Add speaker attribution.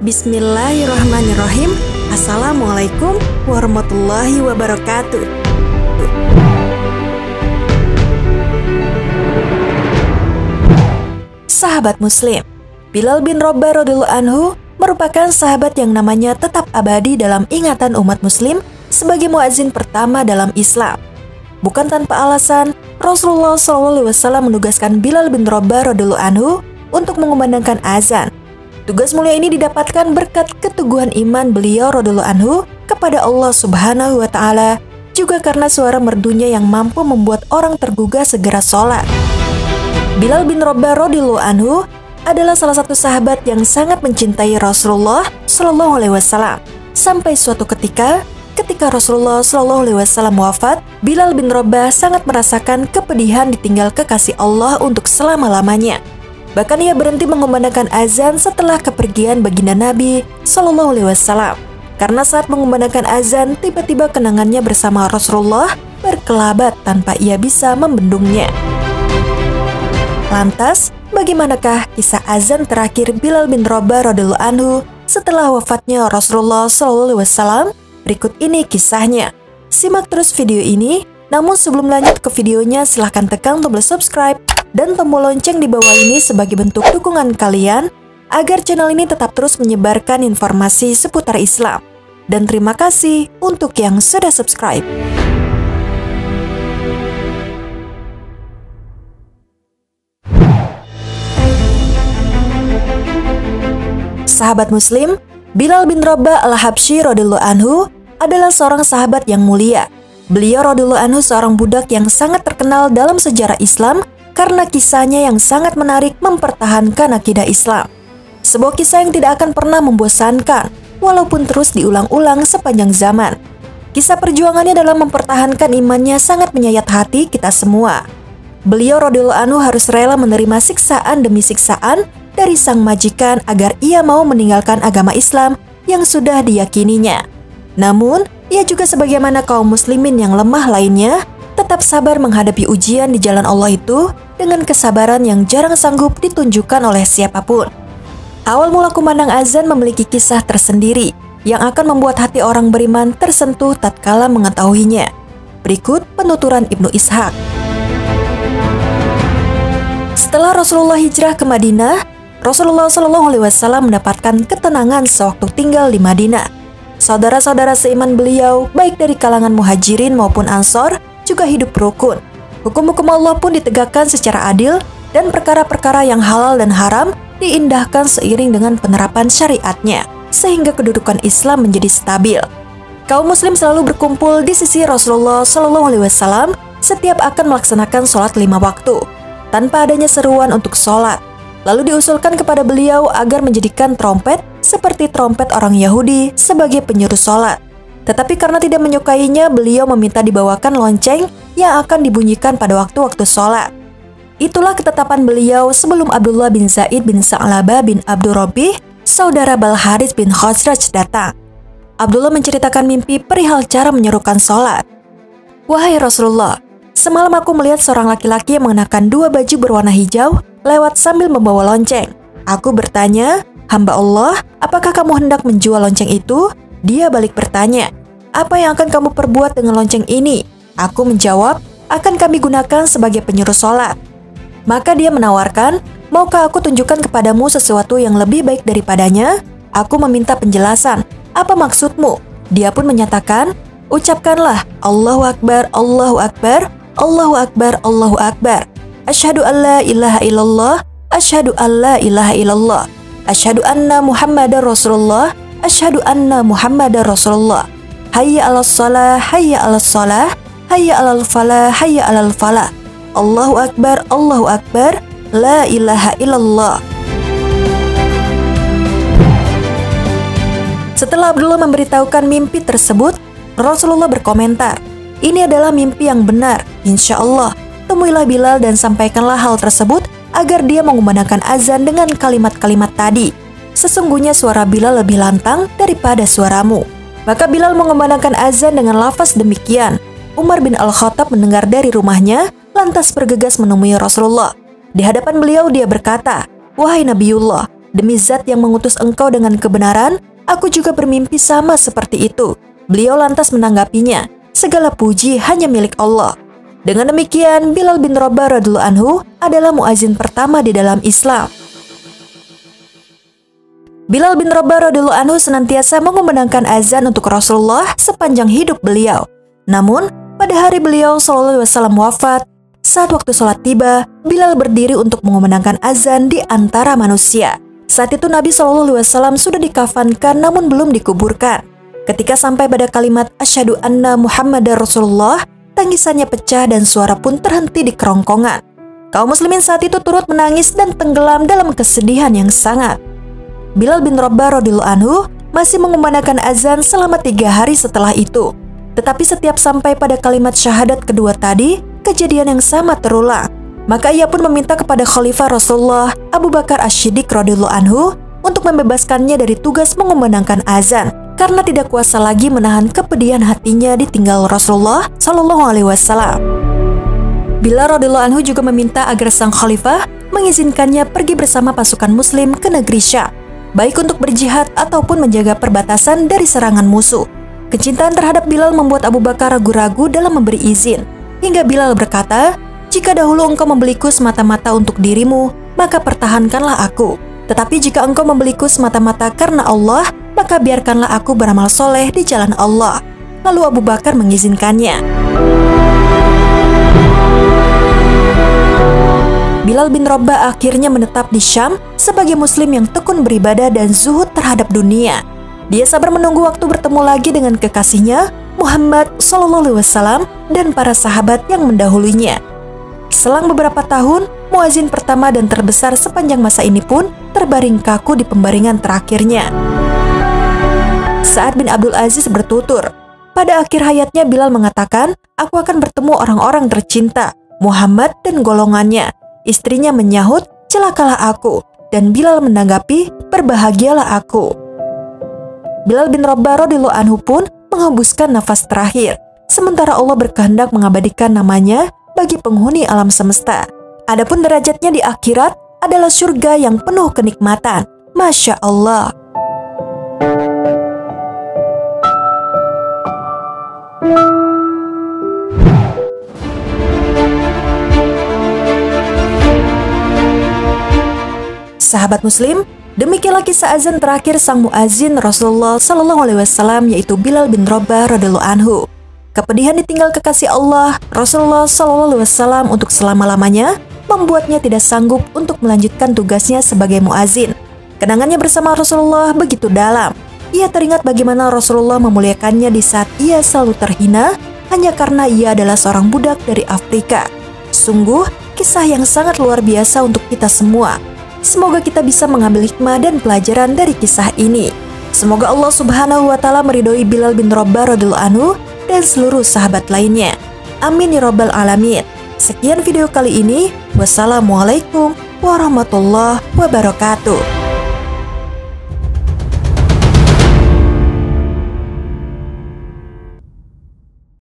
Speaker 1: Bismillahirrahmanirrahim. Assalamualaikum warahmatullahi wabarakatuh. Sahabat Muslim, Bilal bin Rabah radhiyallahu anhu merupakan sahabat yang namanya tetap abadi dalam ingatan umat Muslim sebagai muadzin pertama dalam Islam. Bukan tanpa alasan, Rasulullah SAW menugaskan Bilal bin Rabah radhiyallahu anhu untuk mengumandangkan azan. Tugas mulia ini didapatkan berkat keteguhan iman beliau radhiyallahu anhu kepada Allah Subhanahu wa taala, juga karena suara merdunya yang mampu membuat orang tergugah segera sholat. Bilal bin Rabah radhiyallahu anhu adalah salah satu sahabat yang sangat mencintai Rasulullah Shallallahu alaihi wasallam. Sampai suatu ketika Rasulullah Shallallahu alaihi wasallam wafat, Bilal bin Rabah sangat merasakan kepedihan ditinggal kekasih Allah untuk selama-lamanya. Bahkan ia berhenti mengumandangkan azan setelah kepergian baginda Nabi Shallallahu alaihi wasallam. Karena saat mengumandangkan azan, tiba-tiba kenangannya bersama Rasulullah berkelabat tanpa ia bisa membendungnya. Lantas, bagaimanakah kisah azan terakhir Bilal bin Rabah radhiyallahu anhu setelah wafatnya Rasulullah Shallallahu alaihi wasallam? Berikut ini kisahnya. Simak terus video ini. Namun sebelum lanjut ke videonya, silahkan tekan tombol subscribe dan tombol lonceng di bawah ini sebagai bentuk dukungan kalian agar channel ini tetap terus menyebarkan informasi seputar Islam. Dan terima kasih untuk yang sudah subscribe. Sahabat Muslim, Bilal bin Rabah al-Habsyi radhiyallahu anhu adalah seorang sahabat yang mulia. Beliau radhiyallahu anhu seorang budak yang sangat terkenal dalam sejarah Islam karena kisahnya yang sangat menarik mempertahankan akidah Islam. Sebuah kisah yang tidak akan pernah membosankan, walaupun terus diulang-ulang sepanjang zaman. Kisah perjuangannya dalam mempertahankan imannya sangat menyayat hati kita semua. Beliau radhiyallahu anhu harus rela menerima siksaan demi siksaan dari sang majikan agar ia mau meninggalkan agama Islam yang sudah diyakininya. Namun, ia juga sebagaimana kaum muslimin yang lemah lainnya, tetap sabar menghadapi ujian di jalan Allah itu dengan kesabaran yang jarang sanggup ditunjukkan oleh siapapun. Awal mula kumandang azan memiliki kisah tersendiri yang akan membuat hati orang beriman tersentuh tatkala mengetahuinya. Berikut penuturan Ibnu Ishaq. Setelah Rasulullah hijrah ke Madinah, Rasulullah SAW mendapatkan ketenangan sewaktu tinggal di Madinah. Saudara-saudara seiman beliau, baik dari kalangan muhajirin maupun ansor, juga hidup rukun. Hukum-hukum Allah pun ditegakkan secara adil dan perkara-perkara yang halal dan haram diindahkan seiring dengan penerapan syariatnya, sehingga kedudukan Islam menjadi stabil. Kaum muslim selalu berkumpul di sisi Rasulullah SAW setiap akan melaksanakan sholat 5 waktu, tanpa adanya seruan untuk sholat. Lalu diusulkan kepada beliau agar menjadikan trompet seperti trompet orang Yahudi sebagai penyuruh sholat. Tetapi karena tidak menyukainya, beliau meminta dibawakan lonceng yang akan dibunyikan pada waktu-waktu sholat. Itulah ketetapan beliau sebelum Abdullah bin Zaid bin Sa'labah bin Abdurrabbih, saudara Balharis bin Khazraj datang. Abdullah menceritakan mimpi perihal cara menyerukan sholat. "Wahai Rasulullah, semalam aku melihat seorang laki-laki yang mengenakan 2 baju berwarna hijau lewat sambil membawa lonceng. Aku bertanya, 'Hamba Allah, apakah kamu hendak menjual lonceng itu?' Dia balik bertanya, 'Apa yang akan kamu perbuat dengan lonceng ini?' Aku menjawab, 'Akan kami gunakan sebagai penyuruh sholat.' Maka dia menawarkan, 'Maukah aku tunjukkan kepadamu sesuatu yang lebih baik daripadanya?' Aku meminta penjelasan, 'Apa maksudmu?' Dia pun menyatakan, 'Ucapkanlah, Allahu Akbar, Allahu Akbar, Allahu Akbar, Allahu Akbar. Asyhadu an la ilaha illallah, asyhadu an la ilaha illallah. Asyhadu anna Muhammadar Rasulullah, asyhadu anna Muhammadar Rasulullah. Hayya 'alas shalah, hayya 'alas shalah, hayya 'alal falah, hayya 'alal falah. Allahu Akbar, Allahu Akbar, la ilaha illallah." Setelah Abdullah memberitahukan mimpi tersebut, Rasulullah berkomentar, "Ini adalah mimpi yang benar, insya Allah. Temuilah Bilal dan sampaikanlah hal tersebut agar dia mengumandangkan azan dengan kalimat-kalimat tadi. Sesungguhnya suara Bilal lebih lantang daripada suaramu." Maka Bilal mengumandangkan azan dengan lafaz demikian. Umar bin Al-Khattab mendengar dari rumahnya, lantas bergegas menemui Rasulullah. Di hadapan beliau dia berkata, "Wahai Nabiullah, Demi zat yang mengutus engkau dengan kebenaran, aku juga bermimpi sama seperti itu. Beliau lantas menanggapinya, segala puji hanya milik Allah. Dengan demikian, Bilal bin Rabah radhiyallahu anhu adalah muazin pertama di dalam Islam. Bilal bin Rabah radhiyallahu anhu senantiasa mengumandangkan azan untuk Rasulullah sepanjang hidup beliau. Namun, pada hari beliau SAW wafat, saat waktu sholat tiba, Bilal berdiri untuk mengumandangkan azan di antara manusia. Saat itu Nabi SAW sudah dikafankan namun belum dikuburkan. Ketika sampai pada kalimat Asyhadu anna Muhammadar Rasulullah, tangisannya pecah dan suara pun terhenti di kerongkongan. Kaum muslimin saat itu turut menangis dan tenggelam dalam kesedihan yang sangat. Bilal bin Rabah radhiyallahu anhu masih mengumandangkan azan selama 3 hari setelah itu. Tetapi setiap sampai pada kalimat syahadat kedua tadi, kejadian yang sama terulang. Maka ia pun meminta kepada Khalifah Rasulullah Abu Bakar As-Siddiq radhiyallahu anhu untuk membebaskannya dari tugas mengumandangkan azan karena tidak kuasa lagi menahan kepedihan hatinya ditinggal Rasulullah SAW. Bilal radhiyallahu anhu juga meminta agar sang khalifah mengizinkannya pergi bersama pasukan muslim ke negeri Syam, baik untuk berjihad ataupun menjaga perbatasan dari serangan musuh. Kecintaan terhadap Bilal membuat Abu Bakar ragu-ragu dalam memberi izin, hingga Bilal berkata, "Jika dahulu engkau membeliku semata-mata untuk dirimu, maka pertahankanlah aku. Tetapi jika engkau membeliku semata-mata karena Allah, maka biarkanlah aku beramal soleh di jalan Allah." Lalu Abu Bakar mengizinkannya. Bilal bin Rabah akhirnya menetap di Syam sebagai muslim yang tekun beribadah dan zuhud terhadap dunia. Dia sabar menunggu waktu bertemu lagi dengan kekasihnya, Muhammad SAW, dan para sahabat yang mendahulunya. Selang beberapa tahun, muazin pertama dan terbesar sepanjang masa ini pun terbaring kaku di pembaringan terakhirnya. Sa'ad bin Abdul Aziz bertutur, pada akhir hayatnya Bilal mengatakan, "Aku akan bertemu orang-orang tercinta, Muhammad dan golongannya." Istrinya menyahut, "Celakalah aku." Dan Bilal menanggapi, "Berbahagialah aku." Bilal bin Rabah radhiyallahu anhu pun menghembuskan nafas terakhir, sementara Allah berkehendak mengabadikan namanya bagi penghuni alam semesta. Adapun derajatnya di akhirat adalah surga yang penuh kenikmatan. Masya Allah. Sahabat muslim, demikianlah kisah azan terakhir sang muazin Rasulullah SAW, yaitu Bilal bin Rabah radhiyallahu anhu. Kepedihan ditinggal kekasih Allah, Rasulullah SAW untuk selama-lamanya, membuatnya tidak sanggup untuk melanjutkan tugasnya sebagai muazin. Kenangannya bersama Rasulullah begitu dalam. Ia teringat bagaimana Rasulullah memuliakannya di saat ia selalu terhina hanya karena ia adalah seorang budak dari Afrika. Sungguh, kisah yang sangat luar biasa untuk kita semua. Semoga kita bisa mengambil hikmah dan pelajaran dari kisah ini. Semoga Allah Subhanahu wa Ta'ala meridhoi Bilal bin Rabah radhiyallahu anhu dan seluruh sahabat lainnya. Amin ya rabbal alamin. Sekian video kali ini. Wassalamualaikum warahmatullahi wabarakatuh.